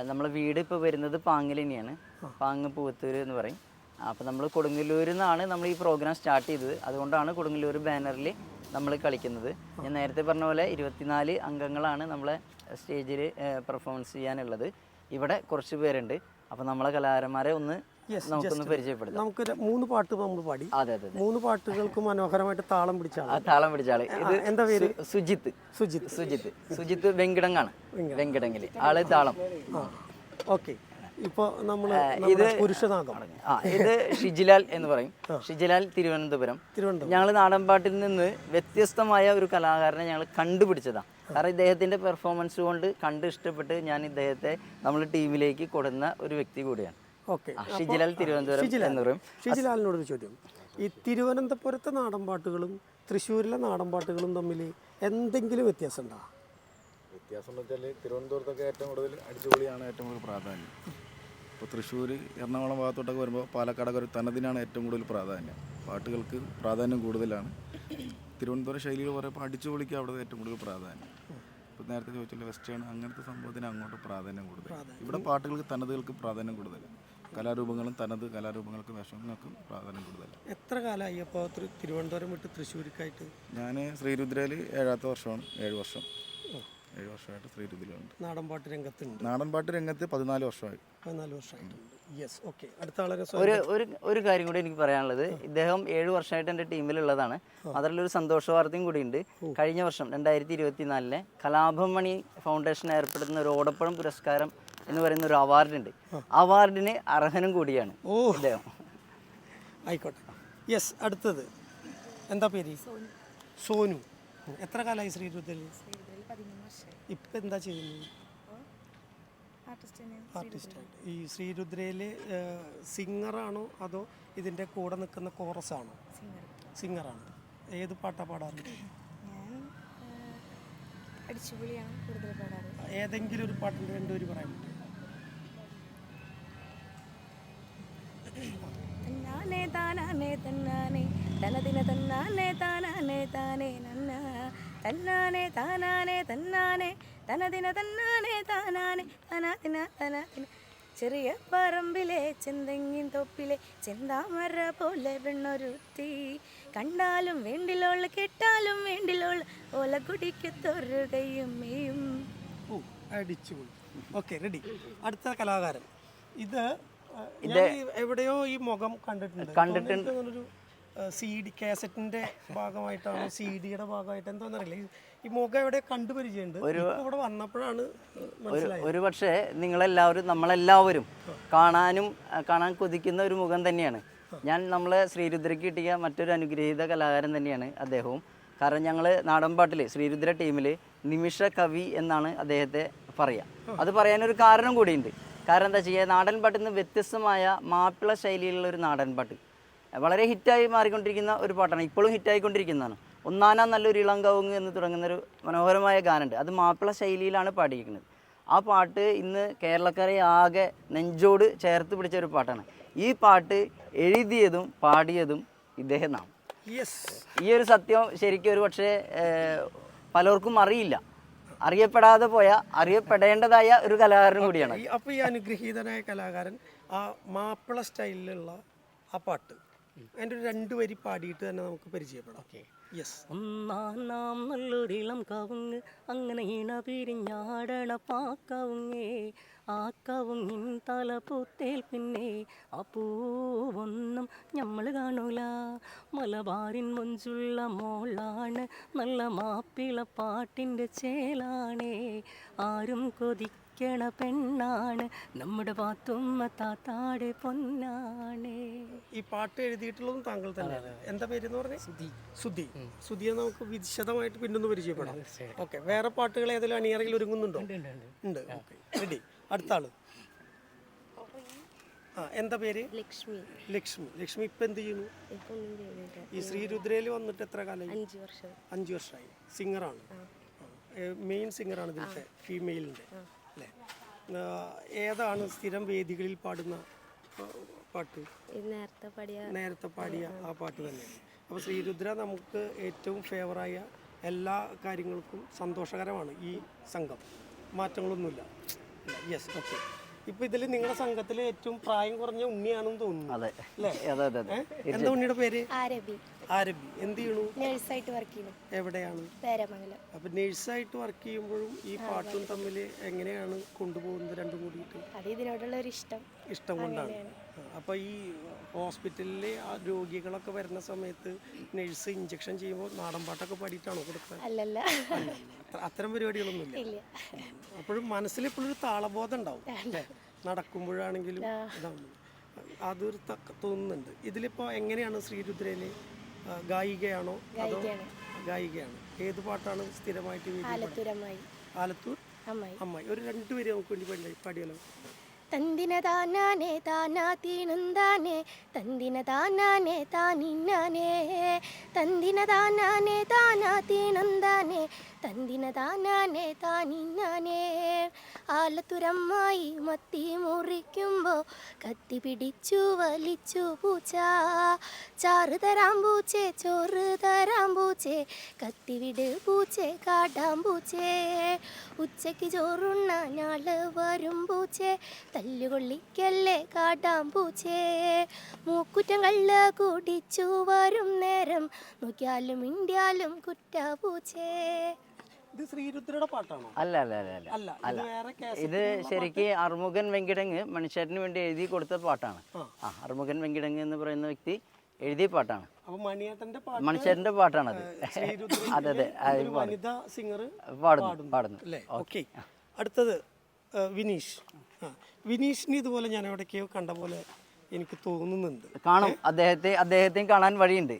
നമ്മളെ വീട് ഇപ്പോൾ വരുന്നത് പാങ്ങിൽ തന്നെയാണ്, പാങ്ങ് പൂവത്തൂർ എന്ന് പറയും. അപ്പോൾ നമ്മൾ കൊടുങ്ങല്ലൂരിൽ നിന്നാണ് നമ്മൾ ഈ പ്രോഗ്രാം സ്റ്റാർട്ട് ചെയ്തത്. അതുകൊണ്ടാണ് കൊടുങ്ങല്ലൂർ ബാനറിൽ നമ്മൾ കളിക്കുന്നത്. ഞാൻ നേരത്തെ പറഞ്ഞ പോലെ 24 അംഗങ്ങളാണ് നമ്മളെ സ്റ്റേജിൽ പെർഫോമൻസ് ചെയ്യാനുള്ളത്. ഇവിടെ കുറച്ച് പേരുണ്ട്. അപ്പോൾ നമ്മളെ കലാകാരന്മാരെ ഒന്ന് നമുക്കൊന്ന് പരിചയപ്പെടുത്താം. നമുക്ക് 3 പാട്ട് നമ്മൾ പാടി. അതെ അതെ, 3 പാട്ടുകൾക്ക് മനോഹരമായിട്ട് താളം പിടിച്ചാണ്. താളം പിടിച്ചാള്. ഇത് എന്താ പേര്? സുജിത്ത് വെങ്കിടങ്ങാണ്, വെങ്കിടങ്ങിൽ ആള് താളം. ഓക്കെ. ഇപ്പോൾ നമ്മൾ ഇത് പുരുഷനാഗം, ഇത് ഷിജിലാൽ എന്ന് പറയും. ഷിജിലാൽ തിരുവനന്തപുരം. ഞങ്ങൾ നാടൻപാട്ടിൽ നിന്ന് വ്യത്യസ്തമായ ഒരു കലാകാരനെ ഞങ്ങൾ കണ്ടുപിടിച്ചതാണ്. കാരണം ഇദ്ദേഹത്തിൻ്റെ പെർഫോമൻസ് കൊണ്ട് കണ്ട് ഇഷ്ടപ്പെട്ട് ഞാൻ ഇദ്ദേഹത്തെ നമ്മൾ ടീമിലേക്ക് കൊടുന്ന ഒരു വ്യക്തി കൂടിയാണ്. ഓക്കെ. ഷിജിലാൽ തിരുവനന്തപുരം എന്ന് പറയും. ഷിജിലാലിനോടൊരു ചോദ്യം. ഈ തിരുവനന്തപുരത്തെ നാടൻപാട്ടുകളും തൃശ്ശൂരിലെ നാടൻ പാട്ടുകളും തമ്മിൽ എന്തെങ്കിലും വ്യത്യാസം ഉണ്ടോ? വ്യത്യാസം എന്ന് വെച്ചാൽ തിരുവനന്തപുരത്തൊക്കെ ഏറ്റവും കൂടുതൽ അടിച്ചുപൊളിയാണ് ഏറ്റവും കൂടുതൽ പ്രാധാന്യം. ഇപ്പോൾ തൃശ്ശൂർ എറണാകുളം ഭാഗത്തോട്ടൊക്കെ വരുമ്പോൾ പാലക്കാടൊക്കെ ഒരു തനതിനാണ് ഏറ്റവും കൂടുതൽ പ്രാധാന്യം. പാട്ടുകൾക്ക് പ്രാധാന്യം കൂടുതലാണ്. തിരുവനന്തപുരം ശൈലികൾ പറയുമ്പോൾ അടിച്ചുപൊളിക്ക് അവിടെ ഏറ്റവും കൂടുതൽ പ്രാധാന്യം. ഇപ്പോൾ നേരത്തെ ചോദിച്ചാൽ വെസ്റ്റേൺ അങ്ങനത്തെ സംഭവത്തിന് അങ്ങോട്ട് പ്രാധാന്യം കൂടുതൽ. ഇവിടെ പാട്ടുകൾക്ക് തനതുകൾക്ക് പ്രാധാന്യം കൂടുതലാണ്. കലാരൂപങ്ങളും തനത് കലാരൂപങ്ങൾക്കും വേഷങ്ങൾക്കും പ്രാധാന്യം കൂടുതലാണ്. എത്ര കാലമായി അപ്പോൾ തിരുവനന്തപുരം വിട്ട് തൃശ്ശൂർക്കായിട്ട്? ഞാൻ ശ്രീരുദ്രയിൽ 7ാമത്തെ വർഷമാണ്. 7 വർഷം 7 വർഷമായിട്ട് ശ്രീരുദ്രയിലുണ്ട്. നാടൻപാട്ട് രംഗത്തുണ്ട്. നാടൻപാട്ട് രംഗത്ത് 14 വർഷമായി. 14 വർഷമായിട്ടുണ്ട്. Yes, okay. അടുത്ത ആളെ ഒരു കാര്യം കൂടി എനിക്ക് പറയാനുള്ളത്, ഇദ്ദേഹം 7 വർഷമായിട്ട് എൻ്റെ ടീമിലുള്ളതാണ്. അതിലൊരു സന്തോഷ വാർത്തയും കൂടിയുണ്ട്. കഴിഞ്ഞ വർഷം 2024 കലാഭമണി ഫൗണ്ടേഷൻ ഏർപ്പെടുത്തുന്ന ഒരു ഓടപ്പഴം പുരസ്കാരം എന്ന് പറയുന്ന ഒരു അവാർഡുണ്ട്. അവാർഡിന് അർഹനും കൂടിയാണ് ഇദ്ദേഹം. ആയിക്കോട്ടെ. യെസ്, അടുത്തത് എന്താ പേര്? സോനു. എത്ര കാലമായി ശ്രീരുദ്രയിൽ? ഇപ്പം എന്താ ചെയ്യുന്നത്? ആർട്ടിസ്റ്റായിട്ട്. ഈ ശ്രീരുദ്രയിൽ സിംഗറാണോ അതോ ഇതിൻ്റെ കൂടെ നിൽക്കുന്ന കോറസാണോ? സിംഗറാണ്. ഏത് പാട്ടാ പാടാറുണ്ട്? ഏതെങ്കിലും ഒരു പാട്ടിൻ്റെ രണ്ടുപേര് പറയാൻ പറ്റും? തന്നാനെ താനാനെ തന്നാനെ തനദിന തന്നാനെ താനാനെ താനേ നന്ന തന്നാനെ താനാനെ തന്നാനെ തനദിന തന്നാനെ താനാനെ തനാദിന തനാദിന ചെറിയ പറമ്പിലെ ചെന്തെങ്ങിൻ തൊപ്പിലെ ചെന്താമര പോലെ വെണ്ണൊരുത്തി കണ്ടാലും വേണ്ടിലോള് കേട്ടാലും വേണ്ടിലോള് ഓല കുടിക്കത്തൊരു കയ്യും മേയും. ഓ, അടിച്ചുപോയി. Okay, ready. അടുത്ത കലാകാരൻ. ഇത് എവിടെയോ ഈ മുഖം കണ്ടിട്ടുണ്ട്. ഒരു CD കാസറ്റിന്റെ ഭാഗമായിട്ടാണ്, CD-യുടെ ഭാഗമായിട്ട് എന്താണെന്നറിയില്ല. ഈ മുഖം എവിടെ കണ്ടുപരിചയമുണ്ട്. ഇവിടെ വന്നപ്പോഴാണ് മനസ്സിലായത്. ഒരു പക്ഷേ നമ്മളെല്ലാവരും കാണാൻ കൊതിക്കുന്ന ഒരു മുഖം തന്നെയാണ്. നമ്മളെ ശ്രീരുദ്രയ്ക്ക് കിട്ടിയ മറ്റൊരു അനുഗ്രഹീത കലാകാരൻ തന്നെയാണ് അദ്ദേഹവും. കാരണം ഞങ്ങൾ നാടൻപാട്ടിൽ ശ്രീരുദ്ര ടീമിൽ നിമിഷ കവി എന്നാണ് അദ്ദേഹത്തെ പറയുക. അത് പറയാനൊരു കാരണം കൂടിയുണ്ട്. കാരണം എന്താ ചെയ്യുക, നാടൻപാട്ടിൽ നിന്ന് വ്യത്യസ്തമായ മാപ്പിള ശൈലിയിലുള്ള ഒരു നാടൻപാട്ട് വളരെ ഹിറ്റായി മാറിക്കൊണ്ടിരിക്കുന്ന ഒരു പാട്ടാണ്. ഇപ്പോഴും ഹിറ്റായിക്കൊണ്ടിരിക്കുന്നതാണ്. ഒന്നാനാ നല്ലൊരു ഇളം കവുങ്ങ് എന്ന് തുടങ്ങുന്നൊരു മനോഹരമായ ഗാനമുണ്ട്. അത് മാപ്പിള ശൈലിയിലാണ് പാടിയിരിക്കുന്നത്. ആ പാട്ട് ഇന്ന് കേരളക്കരെ ആകെ നെഞ്ചോട് ചേർത്ത് പിടിച്ച ഒരു പാട്ടാണ്. ഈ പാട്ട് എഴുതിയതും പാടിയതും ഇദ്ദേഹമാണ്. ഈ ഒരു സത്യം ശരിക്കും ഒരു പക്ഷേ പലർക്കും അറിയില്ല. അറിയപ്പെടാതെ പോയ അറിയപ്പെടേണ്ടതായ ഒരു കലാകാരൻ കൂടിയാണ്. അപ്പോൾ ഈ അനുഗ്രഹീതനായ കലാകാരൻ ആ മാപ്പിള സ്റ്റൈലിലുള്ള ആ പാട്ട് അതിൻ്റെ ഒരു 2 വരി പാടിയിട്ട് തന്നെ നമുക്ക് പരിചയപ്പെടാം. യെസ്. ഒന്നാം നല്ലൊരിളം കവുങ്ങ് അങ്ങനെ ഇണ പിരിഞ്ഞാടണ പാക്കവുങ്ങേ ആ കവുങ്ങിൻ തല പൂത്തേൽ പിന്നെ ആ പൂവൊന്നും നമ്മൾ കാണൂല. മലബാറിൻ മൊഞ്ചുള്ള മോളാണ് നല്ല മാപ്പിള പാട്ടിൻ്റെ ചേലാണേ ആരും കൊതിക്കണ പെണ്ണാണ് നമ്മുടെ പാത്തുമ്മ താത്താടെ പൊന്നാണേ. ഈ പാട്ട് എഴുതിയിട്ടുള്ളതും താങ്കൾ തന്നെയാണ്. എന്താ പേരെന്ന് പറഞ്ഞാൽ? സുധിയെ നമുക്ക് വിശദമായിട്ട് പിന്നൊന്ന് പരിചയപ്പെടാം. ഓക്കെ. വേറെ പാട്ടുകൾ ഏതെങ്കിലും അണിയറയിൽ ഒരുങ്ങുന്നുണ്ടോ? ഉണ്ട്. Okay, ready. അടുത്ത ആള്. എന്താ പേര്? ലക്ഷ്മി. ഇപ്പൊ എന്ത് ചെയ്യുന്നു? ഈ ശ്രീരുദ്രയിൽ വന്നിട്ട് എത്ര കാലമായി? 5 വർഷമായി. സിംഗറാണ്. മെയിൻ സിംഗറാണ് ഇതിൻ്റെ, ഫീമെയിലിൻ്റെ അല്ലേ? ഏതാണ് സ്ഥിരം വേദികളിൽ പാടുന്ന പാട്ട്? നേരത്തെ പാടിയ ആ പാട്ട് തന്നെയാണ്. അപ്പോൾ ശ്രീരുദ്ര നമുക്ക് ഏറ്റവും ഫേവറായ എല്ലാ കാര്യങ്ങൾക്കും സന്തോഷകരമാണ് ഈ സംഘം. മാറ്റങ്ങളൊന്നുമില്ല. Yes, okay. ഇപ്പൊ ഇതിൽ നിങ്ങളുടെ സംഘത്തിൽ ഏറ്റവും പ്രായം കുറഞ്ഞ ഉണ്ണിയാണെന്ന് തോന്നുന്നു അല്ലേ? എന്താ ഉണ്ണിയുടെ പേര്? ആരബി. എന്ത് ചെയ്യണു? നഴ്സായിട്ട് വർക്ക് ചെയ്യുന്നു. എവിടെയാണ്? പേരമംഗലം. അപ്പൊ നഴ്സായിട്ട് വർക്ക് ചെയ്യുമ്പോഴും ഈ പാട്ടും തമ്മിൽ എങ്ങനെയാണ് കൊണ്ടുപോകുന്നത് രണ്ടും കൂടിയിട്ട്? അത് ഇതിനോടുള്ള ഒരു ഇഷ്ടം കൊണ്ടാണ്. അപ്പൊ ഈ ഹോസ്പിറ്റലിൽ ആ രോഗികളൊക്കെ വരുന്ന സമയത്ത് നഴ്സ് ഇഞ്ചക്ഷൻ ചെയ്യുമ്പോൾ നാടൻ പാട്ടൊക്കെ പാടിയിട്ടാണോ കൊടുക്കുക? അല്ലല്ല, അത്തരം പരിപാടികളൊന്നും ഇല്ല. അപ്പോഴും മനസ്സിൽ എപ്പോഴും ഒരു താളബോധം ഉണ്ടാവും അല്ലേ? നടക്കുമ്പോഴാണെങ്കിലും ഇതാണ് അതൊരു തോന്നുന്നുണ്ട്. ഇതിലിപ്പോൾ എങ്ങനെയാണ് ശ്രീരുദ്രയില് ഗായികയാണോ? ഗായികയാണ്. ഏത് പാട്ടാണ് സ്ഥിരമായിട്ട്? ആലത്തൂർ അമ്മായി. ഒരു 2 പേര് നമുക്ക് വേണ്ടി പാടിയാലോ? തന്തിന താനാനേ താനാ തീണുന്താനേ തന്തിന താനാനേ താനിന്നാനേ തന്തിന താനാനേ താനാ തീണുന്താനേ തന്തിന താനാനേ താനിന്നാനേ ആലത്തുരമ്മായി മത്തി മുറിക്കുമ്പോൾ കത്തി പിടിച്ചു വലിച്ചു പൂച്ച ചാറ് തരാം പൂച്ചേ ചോറ് തരാം പൂച്ചേ കത്തി വിട് പൂച്ചേ കാട്ടാം പൂച്ചേ ഉച്ചയ്ക്ക് ചോറുണ്ണ ഞാള് വരും പൂച്ചേ തല്ലുകൊള്ളിക്കല്ലേ കാട്ടാം പൂച്ചേ മൂക്കുറ്റം കള്ള കുടിച്ചു വരും നേരം നോക്കിയാലും ഇന്ത്യാലും കുറ്റ പൂച്ചേ. ഇത് ശ്രീരുദ്രയുടെ പാട്ടാണോ? അല്ല അല്ല അല്ല അല്ല അല്ല, ഇത് അല്ല വേറെ ഇത് ശരിക്ക് അറുമുഖൻ വെങ്കിടങ്ങ് മണിച്ചേട്ടന് വേണ്ടി എഴുതി കൊടുത്ത പാട്ടാണ്. അറുമുഖൻ വെങ്കിടങ്ങ് എന്ന് പറയുന്ന വ്യക്തി എഴുതിയ പാട്ടാണ്. അപ്പൊ മണിയേട്ടന്റെ പാട്ട് മണിച്ചേട്ടന്റെ പാട്ടാണത്. അതെ അതെ വനിതാ സിംഗർ പാടുന്നു അല്ലേ? ഓക്കെ. അടുത്തത് വിനീഷ്. വിനീഷിന് ഇതുപോലെ ഞാൻ എവിടേക്കോ കണ്ട പോലെ എനിക്ക് തോന്നുന്നുണ്ട്. കാണും, അദ്ദേഹത്തെയും കാണാൻ വഴിയുണ്ട്.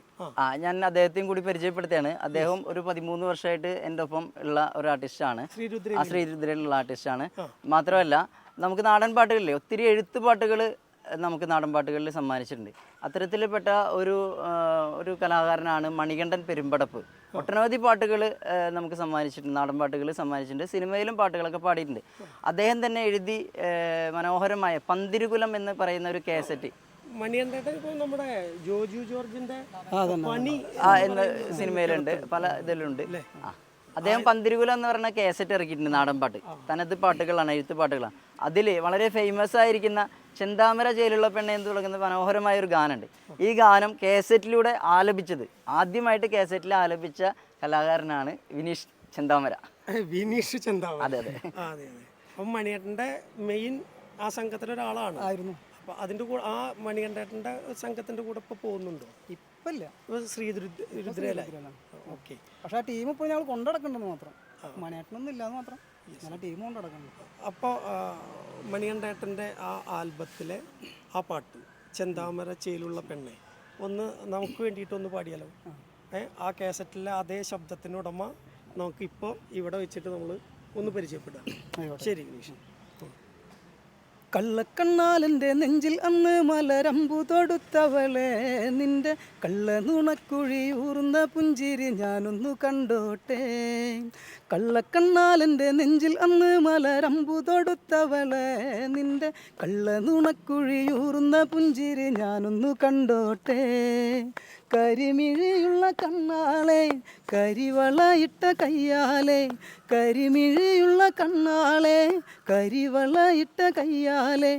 ഞാൻ അദ്ദേഹത്തെയും കൂടി പരിചയപ്പെടുത്തുകയാണ്. അദ്ദേഹം ഒരു 13 വർഷമായിട്ട് എൻ്റെ ഒപ്പം ഉള്ള ഒരു ആർട്ടിസ്റ്റാണ്. ശ്രീരുദ്രയിലുള്ള ആർട്ടിസ്റ്റാണ്. മാത്രമല്ല നമുക്ക് നാടൻ പാട്ടുകളിലെ ഒത്തിരി എഴുത്ത് പാട്ടുകൾ നമുക്ക് നാടൻ പാട്ടുകളിൽ സമ്മാനിച്ചിട്ടുണ്ട്. അത്തരത്തിൽപ്പെട്ട ഒരു കലാകാരനാണ് മണികണ്ഠൻ പെരുമ്പടപ്പ്. ഒട്ടനവധി പാട്ടുകൾ നമുക്ക് സമ്മാനിച്ചിട്ടുണ്ട്, നാടൻ പാട്ടുകൾ സമ്മാനിച്ചിട്ടുണ്ട്. സിനിമയിലും പാട്ടുകളൊക്കെ പാടിയിട്ടുണ്ട്. അദ്ദേഹം തന്നെ എഴുതി മനോഹരമായ പന്തിരുകുലം എന്ന് പറയുന്ന ഒരു കാസറ്റ് മണികണ്ഠൻ ഇപ്പോൾ നമ്മുടെ ജോജു ജോർജിന്റെ പണി എന്ന സിനിമയിലുണ്ട്, പല ഇതിലുണ്ട്. അദ്ദേഹം പന്തിരുകുലം എന്ന് പറയുന്ന കാസറ്റ് ഇറക്കിയിട്ടുണ്ട്. നാടൻ പാട്ട് തനത് പാട്ടുകളാണ്, എഴുത്ത് പാട്ടുകളാണ്. അതിൽ വളരെ ഫേമസ് ആയിരിക്കുന്ന ചെന്താമര ജയിലുള്ള പെണ്ണെ എന്ന് തുടങ്ങുന്ന മനോഹരമായ ഒരു ഗാനമുണ്ട്. ഈ ഗാനം കാസറ്റിലൂടെ ആലപിച്ചത്, ആദ്യമായിട്ട് കാസറ്റിൽ ആലപിച്ച കലാകാരനാണ് വിനീഷ് ചെന്താമര. വിനീഷ് ചെന്താമര. അതെ അതെ അതെ. അപ്പം മണികണ്ഠന്റെ മെയിൻ ആ സംഘത്തിലെ ഒരാളാണ് ആയിരുന്നു. അപ്പൊ അതിന്റെ കൂടെ ആ മണികണ്ഠന്റെ സംഘത്തിന്റെ കൂടെ ഇപ്പൊ പോകുന്നുണ്ടോ? ഇപ്പല്ല, ശ്രീരുദ്രയിലാണ്. ഓക്കെ. പക്ഷെ ആ ടീം ഇപ്പോൾ ഞങ്ങൾ കൊണ്ടുനടക്കുന്നുണ്ടെന്ന് മാത്രം, മണിയേട്ടനൊന്നും ഇല്ലാന്ന് മാത്രം, നല്ല ടീം കൊണ്ടുനടക്കുന്നുണ്ട്. അപ്പോൾ മണികണ്ഠേട്ടൻ്റെ ആ ആൽബത്തിലെ ആ പാട്ട് ചെന്താമര ചേലുള്ള പെണ്ണെ ഒന്ന് നമുക്ക് വേണ്ടിയിട്ടൊന്ന് പാടിയാലോ? ആ കാസറ്റിലെ അതേ ശബ്ദത്തിനുടമ നമുക്കിപ്പോൾ ഇവിടെ വെച്ചിട്ട് നമ്മൾ ഒന്ന് പരിചയപ്പെടാം. ശരി വിനീഷ്. കള്ളക്കണ്ണാലെൻ്റെ നെഞ്ചിൽ അന്ന് മലരമ്പു തൊടുത്തവളെ, നിന്റെ കള്ള നുണക്കുഴി ഊർന്ന പുഞ്ചിരി ഞാനൊന്നു കണ്ടോട്ടെ. കള്ളക്കണ്ണാലെൻ്റെ നെഞ്ചിൽ അന്ന് മലരമ്പു തൊടുത്തവളെ, നിന്റെ കള്ള നുണക്കുഴി ഊർന്ന പുഞ്ചിരി ഞാനൊന്നു കണ്ടോട്ടെ. കരിമിഴിയുള്ള കണ്ണാളെ കരിവളയിട്ട കയ്യാലെ, കരിമിഴിയുള്ള കണ്ണാളെ കരിവളയിട്ട കയ്യാലെ,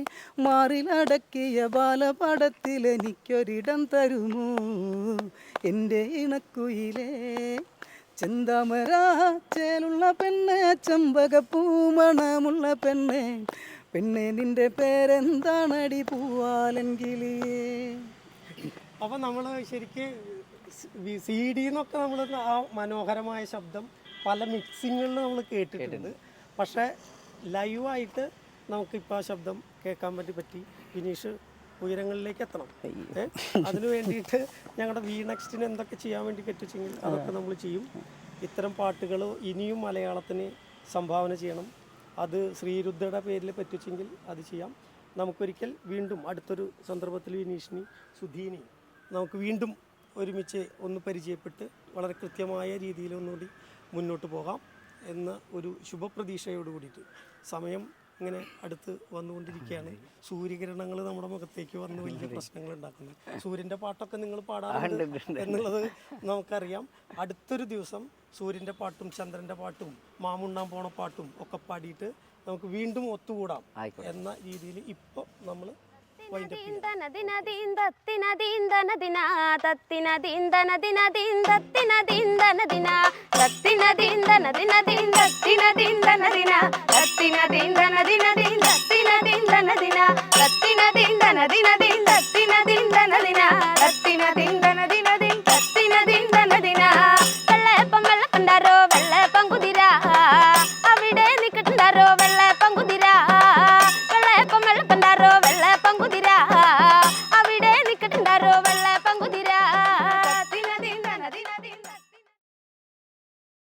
മാറിലടക്കിയ ബാലപടത്തിൽ എനിക്കൊരിടം തരുമോ എൻ്റെ ഇണക്കുയിലേ. ചെന്താമര ചേലുള്ള പെണ്ണെ, ചെമ്പകപ്പൂമണമുള്ള പെണ്ണെ, പെണ്ണെ നിന്റെ പേരെന്താണടി പൂവാലൻ കിളിയേ. അപ്പോൾ നമ്മൾ ശരിക്ക് CD എന്നൊക്കെ നമ്മൾ ആ മനോഹരമായ ശബ്ദം പല മിക്സിങ്ങുകളിൽ നമ്മൾ കേട്ടിട്ടുണ്ട്. പക്ഷേ ലൈവായിട്ട് നമുക്കിപ്പോൾ ആ ശബ്ദം കേൾക്കാൻ പറ്റി. വിനീഷ് ഉയരങ്ങളിലേക്ക് എത്തണം. അതിനു വേണ്ടിയിട്ട് ഞങ്ങളുടെ നെക്സ്റ്റിന് എന്തൊക്കെ ചെയ്യാൻ വേണ്ടി പറ്റുവെച്ചെങ്കിൽ അതൊക്കെ നമ്മൾ ചെയ്യും. ഇത്തരം പാട്ടുകൾ ഇനിയും മലയാളത്തിന് സംഭാവന ചെയ്യണം. അത് ശ്രീരുദ്രയുടെ പേരിൽ പറ്റുവെച്ചെങ്കിൽ അത് ചെയ്യാം. നമുക്കൊരിക്കൽ വീണ്ടും അടുത്തൊരു സന്ദർഭത്തിൽ വിനീഷിനെയും സുധീനെയും നമുക്ക് വീണ്ടും ഒരുമിച്ച് ഒന്ന് പരിചയപ്പെട്ട് വളരെ കൃത്യമായ രീതിയിൽ ഒന്നുകൂടി മുന്നോട്ട് പോകാം എന്ന ഒരു ശുഭപ്രതീക്ഷയോട് കൂടിയിട്ട് സമയം ഇങ്ങനെ അടുത്ത് വന്നുകൊണ്ടിരിക്കുകയാണ്. സൂര്യകിരണങ്ങൾ നമ്മുടെ മുഖത്തേക്ക് വന്ന് വലിയ പ്രശ്നങ്ങൾ ഉണ്ടാക്കുന്നത്. സൂര്യൻ്റെ പാട്ടൊക്കെ നിങ്ങൾ പാടാറുണ്ട് എന്നുള്ളത് നമുക്കറിയാം. അടുത്തൊരു ദിവസം സൂര്യൻ്റെ പാട്ടും ചന്ദ്രൻ്റെ പാട്ടും മാമുണ്ണാൻ പോണ പാട്ടും ഒക്കെ പാടിയിട്ട് നമുക്ക് വീണ്ടും ഒത്തുകൂടാം എന്ന രീതിയിൽ ഇപ്പോൾ നമ്മൾ ദിന